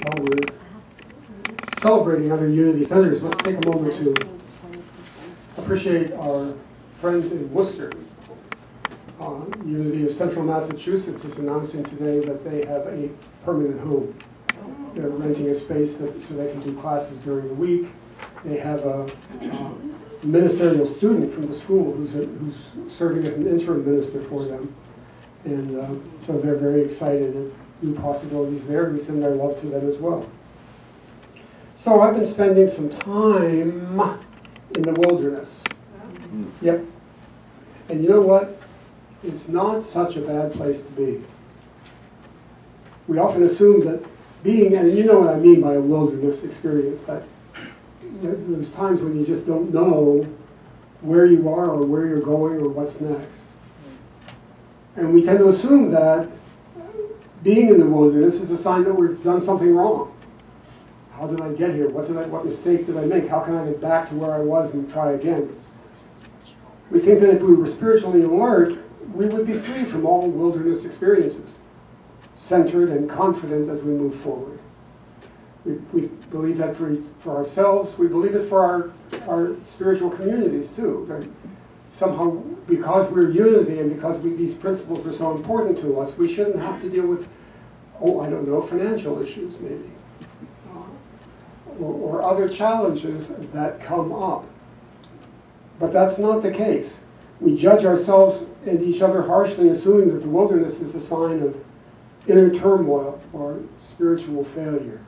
while we're celebrating other Unity centers, let's take a moment to appreciate our friends in Worcester. Unity of Central Massachusetts is announcing today that they have a permanent home. They're renting a space so they can do classes during the week. They have a ministerial student from the school who's serving as an interim minister for them. And so they're very excited at new possibilities there. We send our love to them as well. So I've been spending some time in the wilderness. Yep. And you know what? It's not such a bad place to be. We often assume that being, and you know what I mean by a wilderness experience, that there's times when you just don't know where you are or where you're going or what's next. And we tend to assume that being in the wilderness is a sign that we've done something wrong. How did I get here? What mistake did I make? How can I get back to where I was and try again? We think that if we were spiritually alert, we would be free from all wilderness experiences, centered and confident as we move forward. We believe that for ourselves. We believe it for our spiritual communities too. That somehow, because we're unity and because these principles are so important to us, we shouldn't have to deal with, I don't know, financial issues maybe, or other challenges that come up. But that's not the case. We judge ourselves and each other harshly, assuming that the wilderness is a sign of inner turmoil or spiritual failure.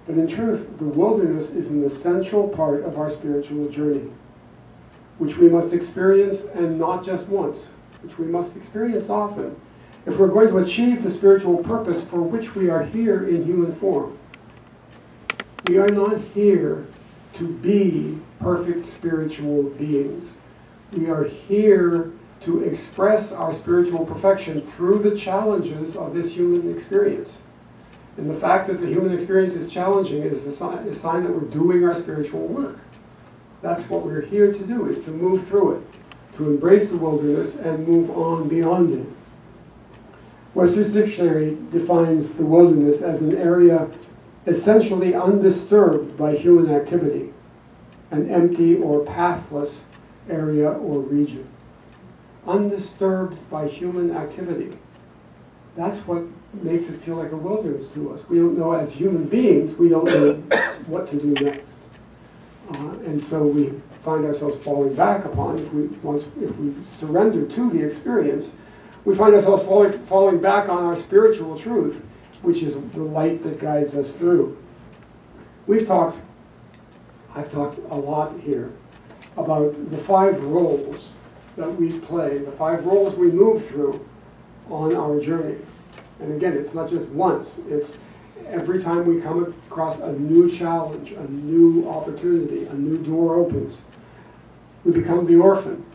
But in truth, the wilderness is an essential part of our spiritual journey, which we must experience, and not just once, which we must experience often, if we're going to achieve the spiritual purpose for which we are here in human form. We are not here to be perfect spiritual beings. We are here to express our spiritual perfection through the challenges of this human experience. And the fact that the human experience is challenging is a sign that we're doing our spiritual work. That's what we're here to do, is to move through it, to embrace the wilderness and move on beyond it. Webster's Dictionary defines the wilderness as an area essentially undisturbed by human activity, an empty or pathless area or region. Undisturbed by human activity. That's what makes it feel like a wilderness to us. We don't know, as human beings, we don't know what to do next. And so we find ourselves falling back upon, if we surrender to the experience, we find ourselves falling back on our spiritual truth, which is the light that guides us through. I've talked a lot here about the 5 roles that we play, the 5 roles we move through on our journey. And again, it's not just once, it's every time we come across a new challenge, a new opportunity, a new door opens, we become the orphan.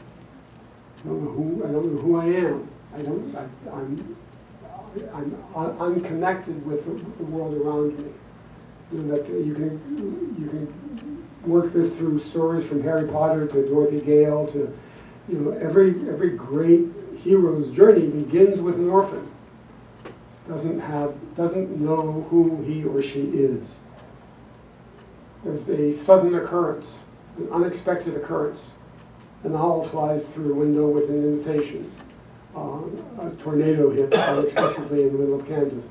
I don't know who I am. I'm unconnected with the world around me. That you can work this through stories from Harry Potter to Dorothy Gale to, every great hero's journey begins with an orphan. Doesn't know who he or she is. There's a sudden occurrence, an unexpected occurrence. An owl flies through the window with an invitation. A tornado hits unexpectedly in the middle of Kansas.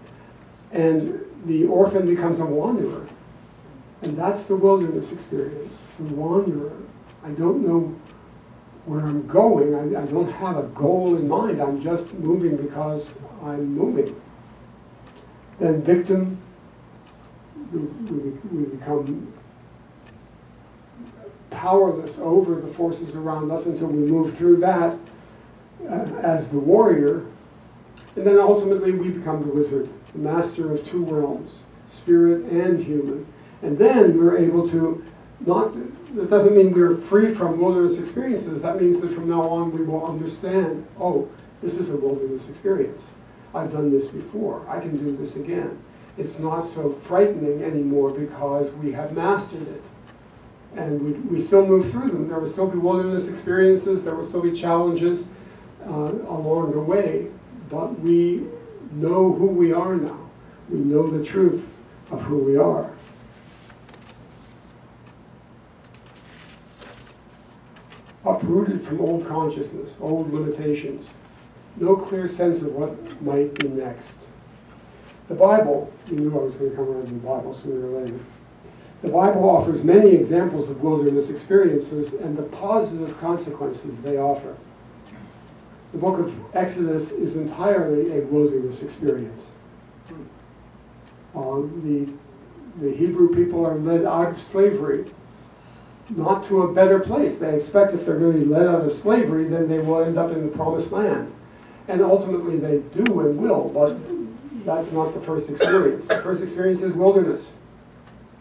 And the orphan becomes a wanderer. And that's the wilderness experience, the wanderer. I don't know where I'm going. I don't have a goal in mind. I'm just moving because I'm moving. Then victim, we become powerless over the forces around us until we move through that as the warrior. And then ultimately we become the wizard, the master of 2 realms, spirit and human. And then we're able to that doesn't mean we're free from wilderness experiences. That means that from now on we will understand, this is a wilderness experience. I've done this before. I can do this again. It's not so frightening anymore because we have mastered it. And we still move through them. There will still be wilderness experiences. There will still be challenges along the way. But we know who we are now. We know the truth of who we are. Uprooted from old consciousness, old limitations, no clear sense of what might be next. The Bible, you knew I was going to come around to the Bible sooner or later. The Bible offers many examples of wilderness experiences and the positive consequences they offer. The book of Exodus is entirely a wilderness experience. The Hebrew people are led out of slavery, not to a better place. They expect if they're going to be led out of slavery, then they will end up in the promised land. And ultimately they do and will, but that's not the first experience. The first experience is wilderness.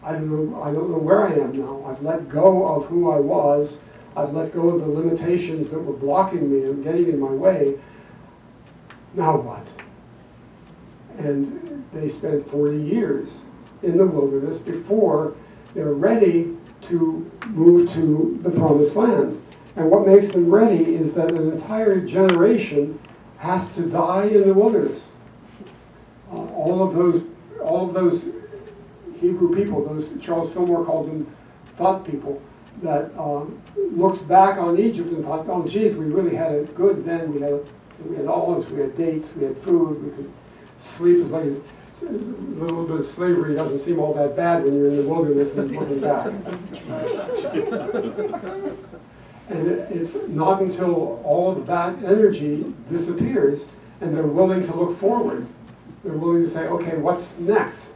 I don't know where I am now. I've let go of who I was. I've let go of the limitations that were blocking me and getting in my way. Now what? And they spent 40 years in the wilderness before they're ready to move to the promised land. And what makes them ready is that an entire generation has to die in the wilderness. All of those Hebrew people, those Charles Fillmore called them thought people, that looked back on Egypt and thought, oh geez, we really had it good then. We had olives, we had dates, we had food, we could sleep as long as a little bit of slavery doesn't seem all that bad when you're in the wilderness and looking back. And it's not until all of that energy disappears and they're willing to look forward. They're willing to say, okay, what's next?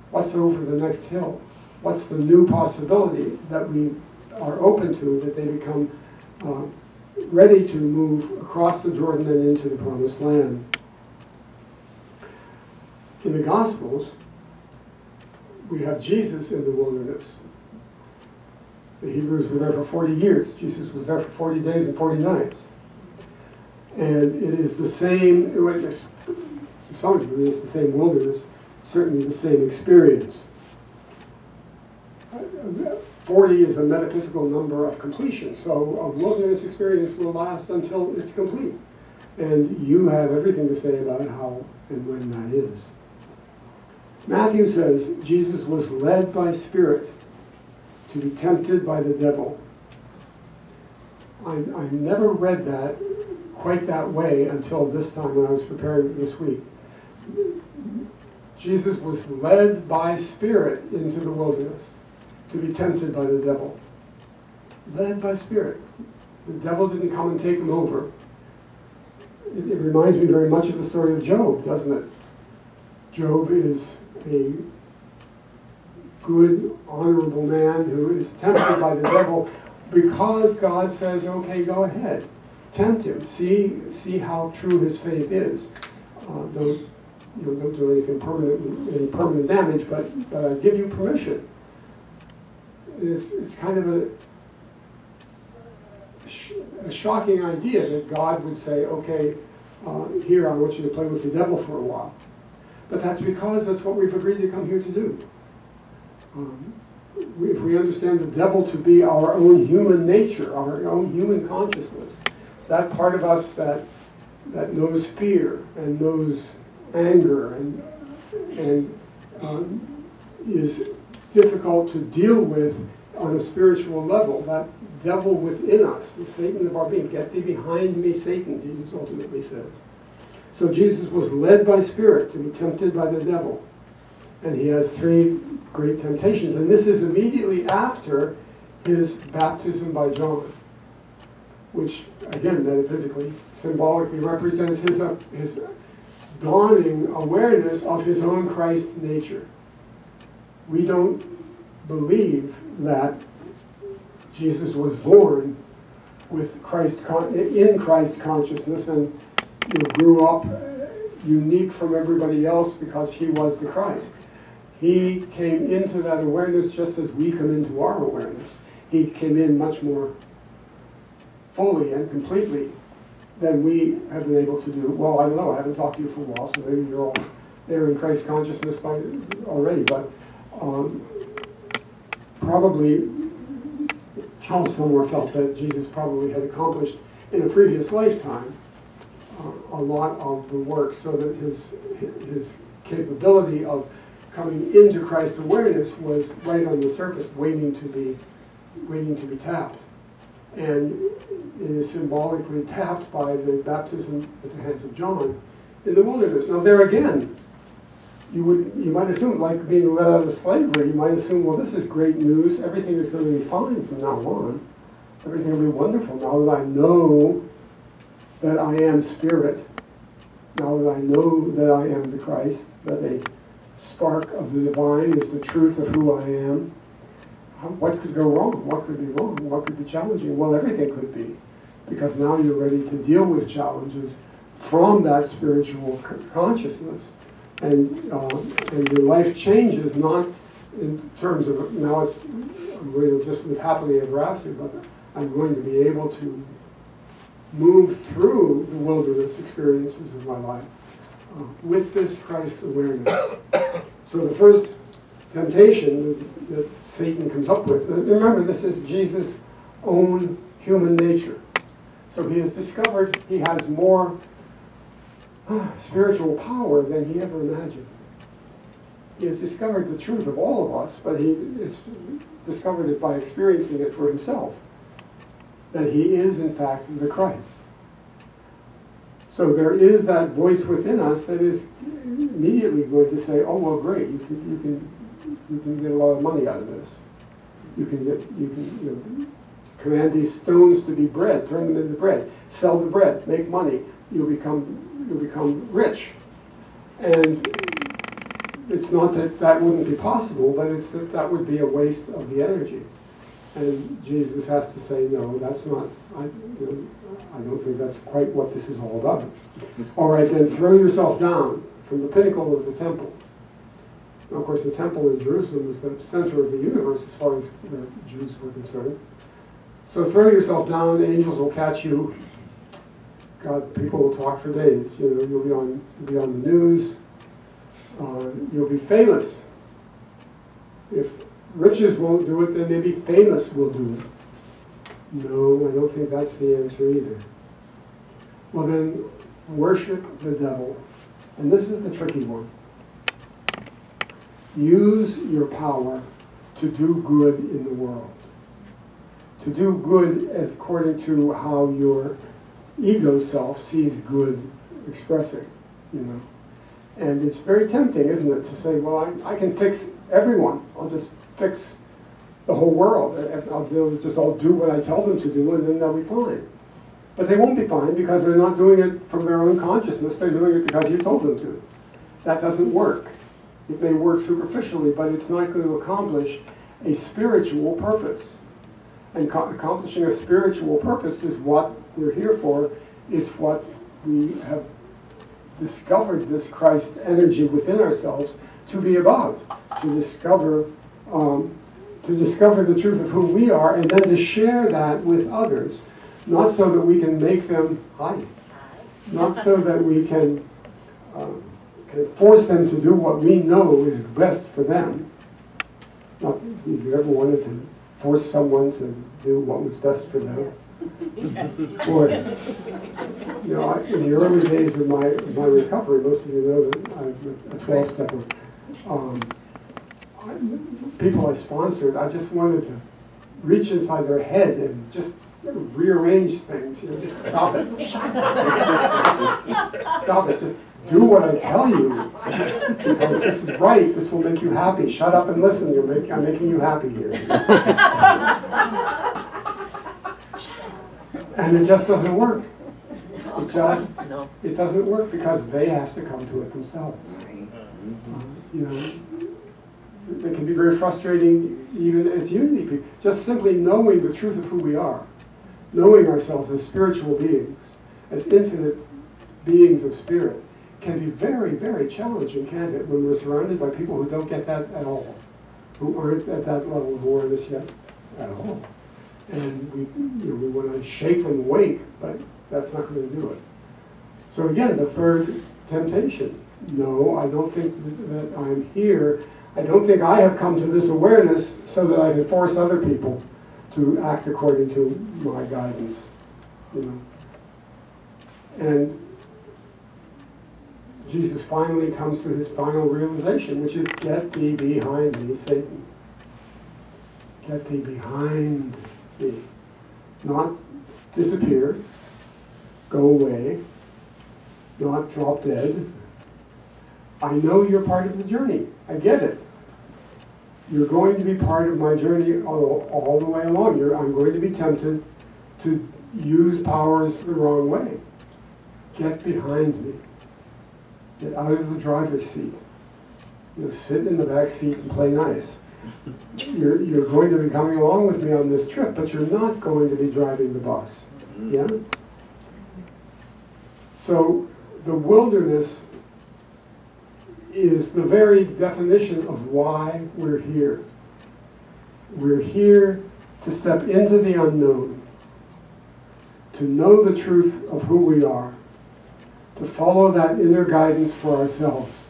What's over the next hill? What's the new possibility that we are open to, that they become ready to move across the Jordan and into the promised land. In the Gospels, we have Jesus in the wilderness. The Hebrews were there for 40 years. Jesus was there for 40 days and 40 nights. And it is the same, to some degree, it's the same wilderness, certainly the same experience. 40 is a metaphysical number of completion, so a wilderness experience will last until it's complete. And you have everything to say about how and when that is. Matthew says Jesus was led by Spirit to be tempted by the devil. I never read that quite that way until this time when I was preparing this week. Jesus was led by Spirit into the wilderness to be tempted by the devil. Led by Spirit. The devil didn't come and take him over. It reminds me very much of the story of Job, doesn't it? Job is a good, honorable man who is tempted by the devil because God says, okay, go ahead. Tempt him. See how true his faith is. Don't do anything permanent, any permanent damage, but I give you permission. It's kind of a shocking idea that God would say, okay, here, I want you to play with the devil for a while. But that's because that's what we've agreed to come here to do. If we understand the devil to be our own human nature, our own human consciousness, that part of us that knows fear and knows anger and is difficult to deal with on a spiritual level, that devil within us, the Satan of our being, get thee behind me, Satan, Jesus ultimately says. So Jesus was led by Spirit to be tempted by the devil. And he has three great temptations. And this is immediately after his baptism by John, which, again, metaphysically, symbolically represents his dawning awareness of his own Christ nature. We don't believe that Jesus was born with in Christ consciousness and grew up unique from everybody else because he was the Christ. He came into that awareness just as we come into our awareness. He came in much more fully and completely than we have been able to do. Well, I don't know, I haven't talked to you for a while, so maybe you're all there in Christ consciousness already, but probably Charles Fillmore felt that Jesus probably had accomplished in a previous lifetime a lot of the work, so that his capability of coming into Christ awareness was right on the surface, waiting to be tapped. And it is symbolically tapped by the baptism at the hands of John in the wilderness. Now there again, you might assume, like being let out of slavery, you might assume, well, this is great news, everything is going to be fine from now on. Everything will be wonderful now that I know that I am Spirit, now that I know that I am the Christ, that a spark of the divine is the truth of who I am. What could go wrong? What could be wrong? What could be challenging? Well, everything could be, because now you're ready to deal with challenges from that spiritual consciousness, and your life changes not in terms of now I'm going to just live happily ever after, but I'm going to be able to move through the wilderness experiences of my life with this Christ awareness. So the first temptation that Satan comes up with, and remember, this is Jesus' own human nature. So he has discovered he has more spiritual power than he ever imagined. He has discovered the truth of all of us, but he has discovered it by experiencing it for himself, that he is in fact the Christ. So there is that voice within us that is immediately going to say, oh, well, great, you can get a lot of money out of this. You can command these stones to be bread, turn them into bread, sell the bread, make money, you'll become rich. And it's not that that wouldn't be possible, but it's that that would be a waste of the energy. And Jesus has to say, no, that's not, I don't think that's quite what this is all about. All right, then throw yourself down from the pinnacle of the temple. Now, of course, the temple in Jerusalem was the center of the universe as far as the Jews were concerned. So throw yourself down, angels will catch you. God, people will talk for days. You'll be on the news. You'll be famous. If riches won't do it, then maybe famous will do it. No, I don't think that's the answer either. Well then, worship the devil. And this is the tricky one. Use your power to do good in the world. To do good as according to how your ego self sees good expressing, And it's very tempting, isn't it, to say, well, I can fix everyone. I'll just fix the whole world. They'll just all do what I tell them to do, and then they'll be fine. But they won't be fine because they're not doing it from their own consciousness. They're doing it because you told them to. That doesn't work. It may work superficially, but it's not going to accomplish a spiritual purpose. And accomplishing a spiritual purpose is what we're here for. It's what we have discovered this Christ energy within ourselves to be about, to discover the truth of who we are, and then to share that with others, not so that we can make them not so that we can force them to do what we know is best for them. Not if you ever wanted to force someone to do what was best for them. Or, in the early days of my recovery, most of you know that I'm a 12-stepper. People I sponsored, I just wanted to reach inside their head and just rearrange things. Just stop it. Stop it. Just do what I tell you, because this is right. This will make you happy. Shut up and listen. I'm making you happy here. And it just doesn't work. It doesn't work because they have to come to it themselves. It can be very frustrating even as unity people. Just simply knowing the truth of who we are, knowing ourselves as spiritual beings, as infinite beings of spirit, can be very, very challenging, can't it, when we're surrounded by people who don't get that at all, who aren't at that level of awareness yet at all. And we want to shake them awake, but that's not going to do it. So again, the third temptation. No, I don't think that I'm here. I don't think I have come to this awareness so that I can force other people to act according to my guidance. And Jesus finally comes to his final realization, which is, get thee behind me, Satan. Get thee behind me. Not disappear, go away, not drop dead. I know you're part of the journey. I get it. You're going to be part of my journey all the way along. I'm going to be tempted to use powers the wrong way. Get behind me. Get out of the driver's seat. Sit in the back seat and play nice. You're going to be coming along with me on this trip, but you're not going to be driving the bus. Yeah? So the wilderness is the very definition of why we're here. We're here to step into the unknown, to know the truth of who we are, to follow that inner guidance for ourselves,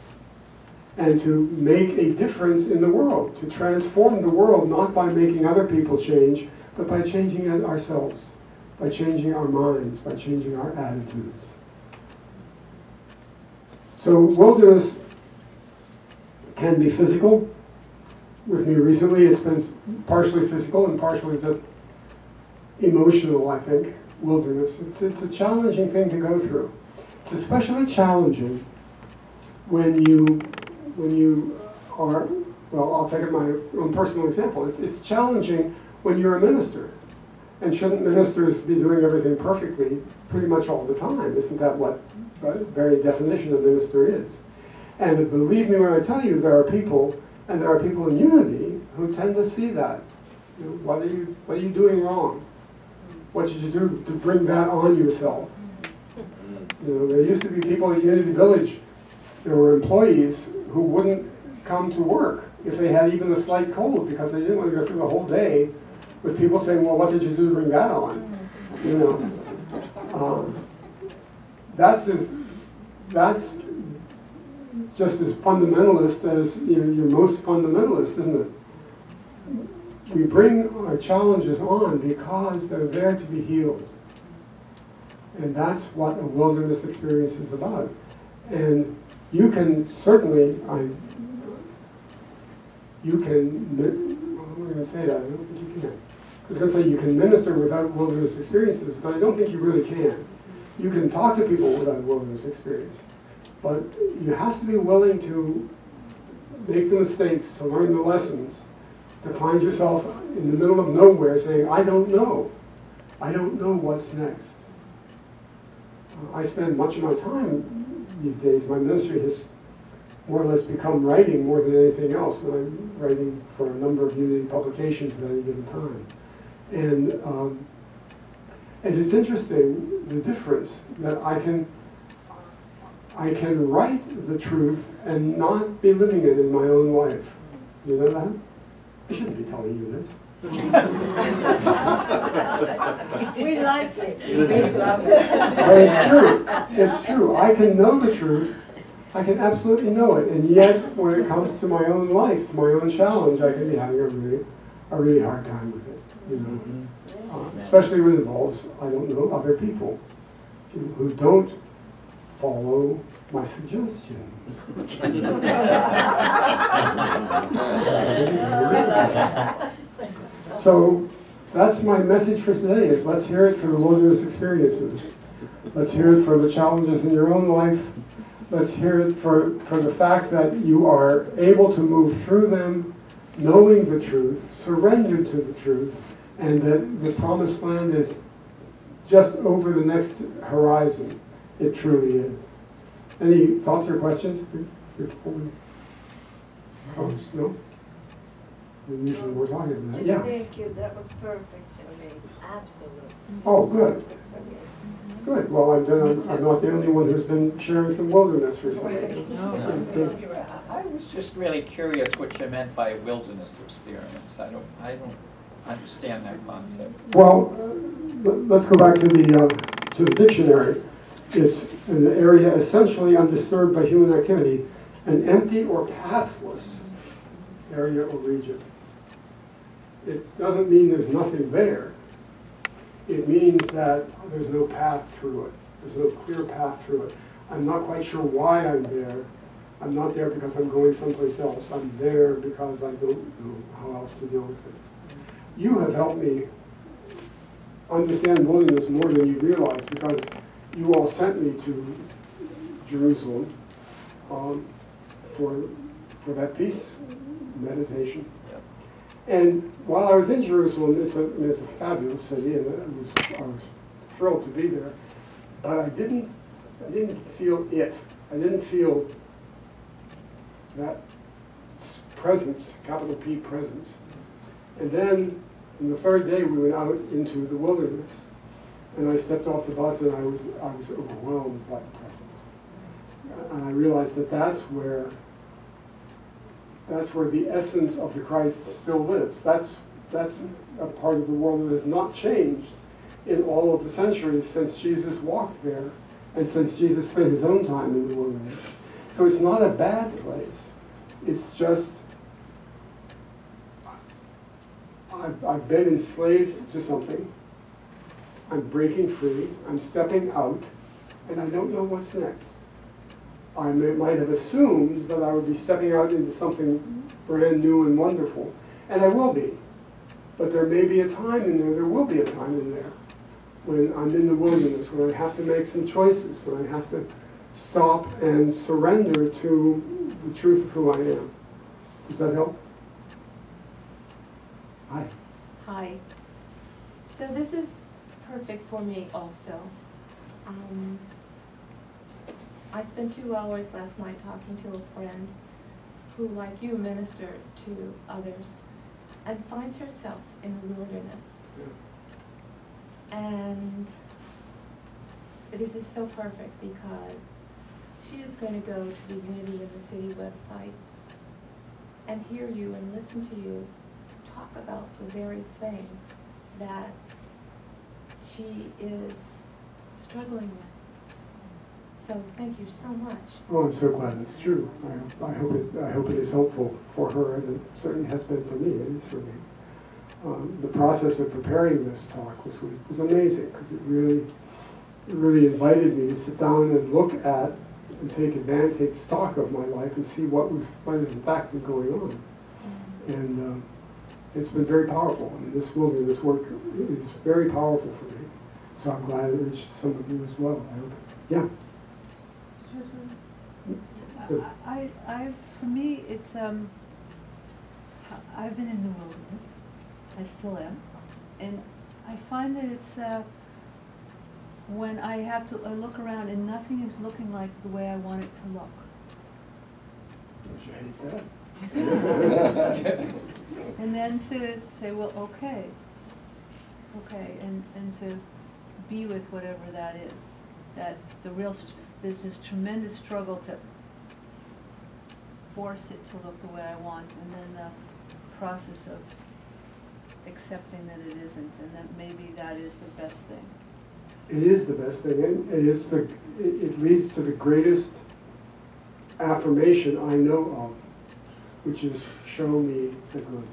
and to make a difference in the world, to transform the world not by making other people change, but by changing it ourselves, by changing our minds, by changing our attitudes. So wilderness can be physical. With me recently, it's been partially physical and partially just emotional, I think, wilderness. It's a challenging thing to go through. It's especially challenging when you are, well, I'll take it my own personal example. It's challenging when you're a minister. And shouldn't ministers be doing everything perfectly pretty much all the time? Isn't that what the very definition of minister is? And believe me when I tell you, there are people, and there are people in unity, who tend to see that. What are you doing wrong? What did you do to bring that on yourself? There used to be people at Unity Village, there were employees who wouldn't come to work if they had even a slight cold, because they didn't want to go through the whole day with people saying, well, what did you do to bring that on? That's just as fundamentalist as your most fundamentalist, isn't it? We bring our challenges on because they're there to be healed. And that's what a wilderness experience is about. And you can certainly, I'm going to say that, I don't think you can. I was going to say you can minister without wilderness experiences, but I don't think you really can. You can talk to people without wilderness experience, but you have to be willing to make the mistakes, to learn the lessons, to find yourself in the middle of nowhere saying, I don't know. I don't know what's next. I spend much of my time these days, my ministry has more or less become writing more than anything else, and I'm writing for a number of Unity publications at any given time. And it's interesting, the difference, that I can write the truth and not be living it in my own life. You know that? I shouldn't be telling you this. We like it. We love it. But it's true. It's true. I can know the truth. I can absolutely know it. And yet, when it comes to my own life, to my own challenge, I can be having a really hard time with it. Especially when it involves, I don't know, other people who don't follow my suggestions. So that's my message for today, is let's hear it for the wilderness experiences. Let's hear it for the challenges in your own life. Let's hear it for the fact that you are able to move through them, knowing the truth, surrendered to the truth, and that the promised land is just over the next horizon. It truly is. Any thoughts or questions before we close? No? Usually we're talking about that. Just Yeah. thank you. That was perfect for me. Absolutely. Oh, good. Good. Well, I'm not the only one who's been sharing some wilderness recently. I was just really curious what you meant by wilderness experience. I don't understand that concept. Well, let's go back to the dictionary. It's an area essentially undisturbed by human activity, an empty or pathless area or region. It doesn't mean there's nothing there. It means that there's no path through it. There's no clear path through it. I'm not quite sure why I'm there. I'm not there because I'm going someplace else. I'm there because I don't know how else to deal with it. You have helped me understand wilderness more than you realize, because you all sent me to Jerusalem for that peace meditation. And while I was in Jerusalem, it's a fabulous city, and I was thrilled to be there. But I didn't feel it. I didn't feel that presence, capital P presence. And then, on the third day, we went out into the wilderness, and I stepped off the bus, and I was overwhelmed by the presence. And I realized that that's where the essence of the Christ still lives. That's a part of the world that has not changed in all of the centuries since Jesus walked there, and since Jesus spent his own time in the wilderness. So it's not a bad place. It's just, I've been enslaved to something. I'm breaking free. I'm stepping out, and I don't know what's next. I might have assumed that I would be stepping out into something brand new and wonderful, and I will be. But there may be a time in there will be a time in there, when I'm in the wilderness, when I have to make some choices, when I have to stop and surrender to the truth of who I am. Does that help? Hi. Hi. So this is perfect for me also. I spent 2 hours last night talking to a friend who, like you, ministers to others and finds herself in the wilderness. Yeah. And this is so perfect because she is going to go to the Unity in the City website and hear you and listen to you talk about the very thing that she is struggling with. So thank you so much. Well, I'm so glad it's true. I hope it is helpful for her, as it certainly has been for me. It is for me. The process of preparing this talk was amazing, because it really invited me to sit down and look at and take stock of my life and see what has in fact been going on. And it's been very powerful. I mean, this wilderness work is very powerful for me. So I'm glad it reached some of you as well. I hope. Yeah. For me, it's I've been in the wilderness. I still am, and I find that it's when I have to look around and nothing is looking like the way I want it to look. Don't you hate that? And then to say, well, okay, and to be with whatever that is. That there's this tremendous struggle to force it to look the way I want, and then the process of accepting that it isn't, and that maybe that is the best thing. It is the best thing, and it leads to the greatest affirmation I know of, which is, show me the good.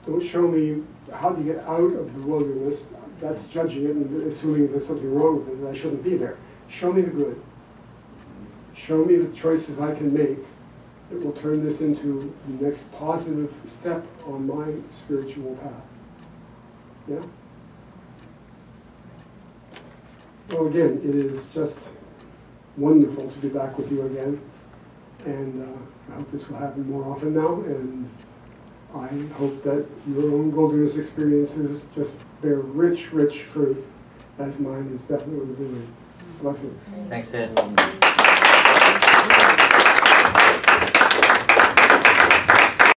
Don't show me how to get out of the wilderness. That's judging it and assuming there's something wrong with it, and I shouldn't be there. Show me the good. Show me the choices I can make that will turn this into the next positive step on my spiritual path. Yeah? Well, again, it is just wonderful to be back with you again. And I hope this will happen more often now. And I hope that your own wilderness experiences just bear rich, rich fruit, as mine is definitely doing. Blessings. Thanks, Ed.